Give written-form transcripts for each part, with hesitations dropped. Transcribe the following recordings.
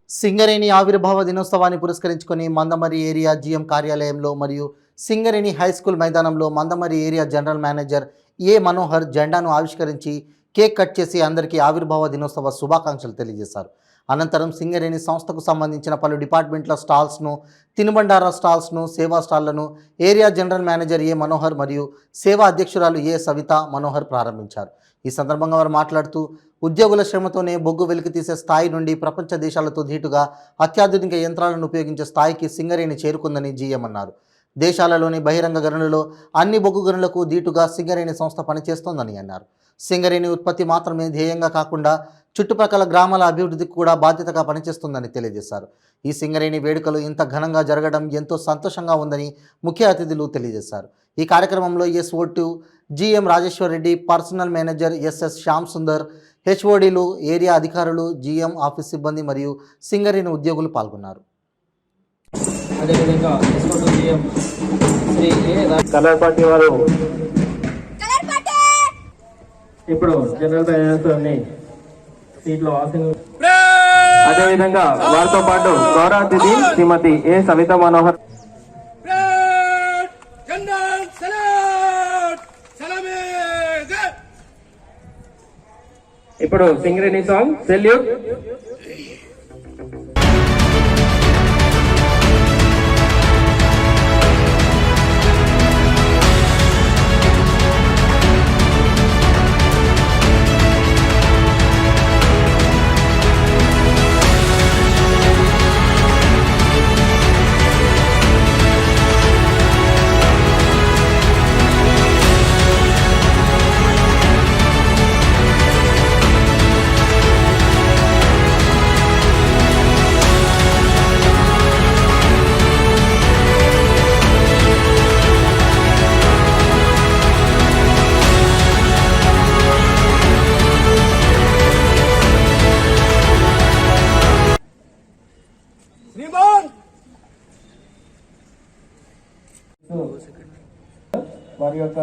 సింగరేణి ఆవిర్భావ దినోత్సవాన్ని పురస్కరించుకొని మందమరి ఏరియా జీఎం కార్యాలయంలో మరియు సింగరేణి హై స్కూల్ మైదానంలో మందమరి ఏరియా జనరల్ మేనేజర్ ఏ మనోహర్ జెండాను ఆవిష్కరించి కేక్ కట్ చేసి అందరికీ ఆవిర్భావ దినోత్సవ శుభాకాంక్షలు తెలియజేశారు. అనంతరం సింగరేణి సంస్థకు సంబంధించిన పలు డిపార్ట్మెంట్ల స్టాల్స్ను, తినుబండార స్టాల్స్ను, సేవా స్టాళ్లను ఏరియా జనరల్ మేనేజర్ ఏ మనోహర్ మరియు సేవా అధ్యక్షురాలు ఏ సవిత మనోహర్ ప్రారంభించారు. ఈ సందర్భంగా వారు మాట్లాడుతూ ఉద్యోగుల శ్రమతోనే బొగ్గు వెలికి తీసే స్థాయి నుండి ప్రపంచ దేశాలతో ధీటుగా అత్యాధునిక యంత్రాలను ఉపయోగించే స్థాయికి సింగరేణి చేరుకుందని జీఎం అన్నారు. దేశాలలోని బహిరంగ గనులలో అన్ని బొగ్గు గనులకు ధీటుగా సింగరేణి సంస్థ పనిచేస్తోందని అన్నారు. సింగరేణి ఉత్పత్తి మాత్రమే ధ్యేయంగా కాకుండా చుట్టుప్రక్కల గ్రామాల అభివృద్ధికి కూడా బాధ్యతగా పనిచేస్తుందని తెలియజేశారు. ఈ సింగరేణి వేడుకలు ఇంత ఘనంగా జరగడం ఎంతో సంతోషంగా ఉందని ముఖ్య అతిథులు తెలియజేశారు. ఈ కార్యక్రమంలో SO two GM Rajeshwar Reddy, personal manager SS Shyam Sundar, హెచ్ఓడీలు, ఏరియా అధికారులు, జీఎం ఆఫీస్ సిబ్బంది మరియు సింగరేణి ఉద్యోగులు పాల్గొన్నారు. అదేవిధంగా కలర్ పార్టీ వారు ఇప్పుడు జనరల్ మేనేజర్ సీట్లో ఆసింగ్. అదేవిధంగా వారితో పాటు గౌరవ అతిథి శ్రీమతి ఏ సవిత మనోహర్. ఇప్పుడు సింగరేణి సాంగ్ సెల్యూట్. వారి యొక్క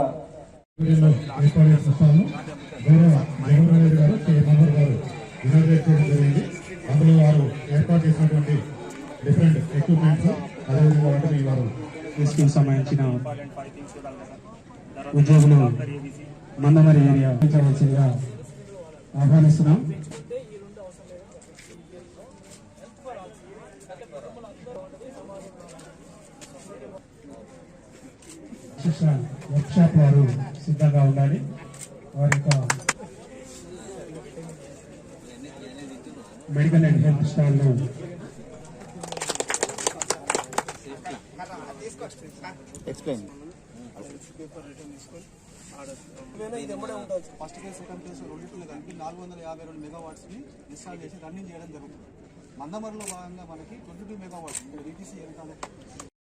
అందులో వారు ఏర్పాటు చేసినటువంటి డిఫరెంట్ ఎక్విప్మెంట్స్, అదేవిధంగా వారు స్కూల్ సంబంధించిన ఉద్యోగులు మందమరి ఏరియా ఆహ్వానించవలసిందిగా ఆహ్వానిస్తున్నాం. వర్క్షాప్ వారు సిద్ధంగా ఉండాలి. వారి యొక్క మెడికల్ అండ్ హెల్త్ స్టాల్ను ఎక్స్ప్లెయిన్. ఇది ఎమ్మడే ఉంటుంది. ఫస్ట్ కేసు సెకండ్ కేసు రెండింటిలో కలిపి 452 మెగావాట్స్ని ఇన్స్టాల్ చేసి రన్నింగ్ చేయడం జరుగుతుంది. మందమరిలో భాగంగా మనకి 22 మెగావాట్స్ ఇక్కడ వీటీసీ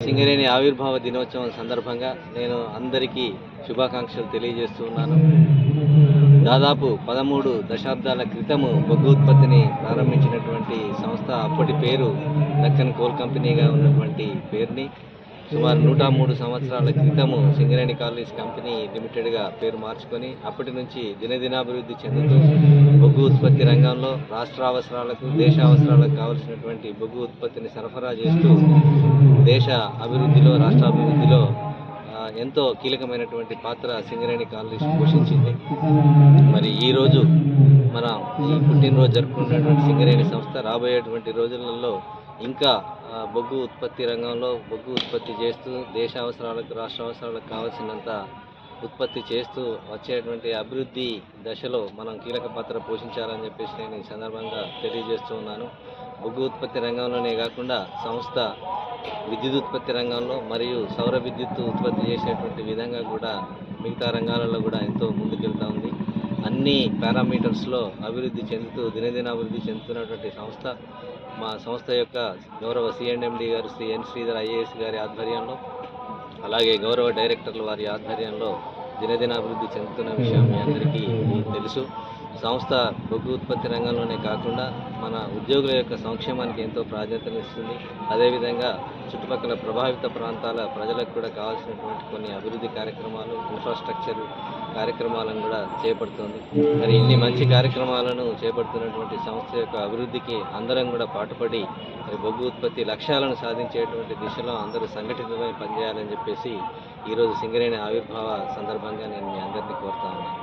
సింగరేణి ఆవిర్భావ దినోత్సవం సందర్భంగా నేను అందరికీ శుభాకాంక్షలు తెలియజేస్తున్నాను. దాదాపు 13 దశాబ్దాల క్రితము బొగ్గు ఉత్పత్తిని ప్రారంభించినటువంటి సంస్థ, అప్పటి పేరు దక్కన్ కోల్ కంపెనీగా ఉన్నటువంటి పేరుని సుమారు 103 సంవత్సరాల క్రితము సింగరేణి కాలనీస్ కంపెనీ లిమిటెడ్గా పేరు మార్చుకొని అప్పటి నుంచి దినదినాభివృద్ధి చెందుతూ బొగ్గు ఉత్పత్తి రంగంలో రాష్ట్ర అవసరాలకు, దేశ అవసరాలకు కావలసినటువంటి బొగ్గు ఉత్పత్తిని సరఫరా చేస్తూ దేశ అభివృద్ధిలో, రాష్ట్ర అభివృద్ధిలో ఎంతో కీలకమైనటువంటి పాత్ర సింగరేణి కాలనీస్ పోషించింది. మరి ఈరోజు మనం ఈ పుట్టినరోజు జరుపుకున్నటువంటి సింగరేణి సంస్థ రాబోయేటువంటి రోజులలో ఇంకా బొగ్గు ఉత్పత్తి రంగంలో బొగ్గు ఉత్పత్తి చేస్తూ దేశ అవసరాలకు, రాష్ట్ర అవసరాలకు కావాల్సినంత ఉత్పత్తి చేస్తూ వచ్చేటువంటి అభివృద్ధి దశలో మనం కీలక పాత్ర పోషించాలని చెప్పేసి నేను ఈ సందర్భంగా తెలియజేస్తూ ఉన్నాను. బొగ్గు ఉత్పత్తి రంగంలోనే కాకుండా సంస్థ విద్యుత్ ఉత్పత్తి రంగంలో మరియు సౌర విద్యుత్ ఉత్పత్తి చేసేటువంటి విధంగా కూడా మిగతా రంగాలలో కూడా ఎంతో ముందుకెళ్తూ ఉంది. అన్ని పారామీటర్స్లో అభివృద్ధి చెందుతూ దినదిన అభివృద్ధి చెందుతున్నటువంటి సంస్థ. మా సంస్థ యొక్క గౌరవ సిఎండి గారు శ్రీ ఎన్ శ్రీధర్ ఐఏఎస్ గారి ఆధ్వర్యంలో, అలాగే గౌరవ డైరెక్టర్ల వారి ఆధ్వర్యంలో దినదిన అభివృద్ధి చెందుతున్న విషయం మీ అందరికీ తెలుసు. సంస్థ బొగ్గు ఉత్పత్తి రంగంలోనే కాకుండా మన ఉద్యోగుల యొక్క సంక్షేమానికి ఎంతో ప్రాధాన్యతనిస్తుంది. అదేవిధంగా చుట్టుపక్కల ప్రభావిత ప్రాంతాల ప్రజలకు కూడా కావాల్సినటువంటి కొన్ని అభివృద్ధి కార్యక్రమాలు, ఇన్ఫ్రాస్ట్రక్చర్ కార్యక్రమాలను కూడా చేపడుతుంది. మరి ఇన్ని మంచి కార్యక్రమాలను చేపడుతున్నటువంటి సంస్థ యొక్క అభివృద్ధికి అందరం కూడా పాటుపడి మరి బొగ్గు ఉత్పత్తి లక్ష్యాలను సాధించేటువంటి దిశలో అందరూ సంఘటితమై పనిచేయాలని చెప్పేసి ఈరోజు సింగరేణి ఆవిర్భావ సందర్భంగా నేను మీ అందరినీ కోరుతా ఉన్నాను.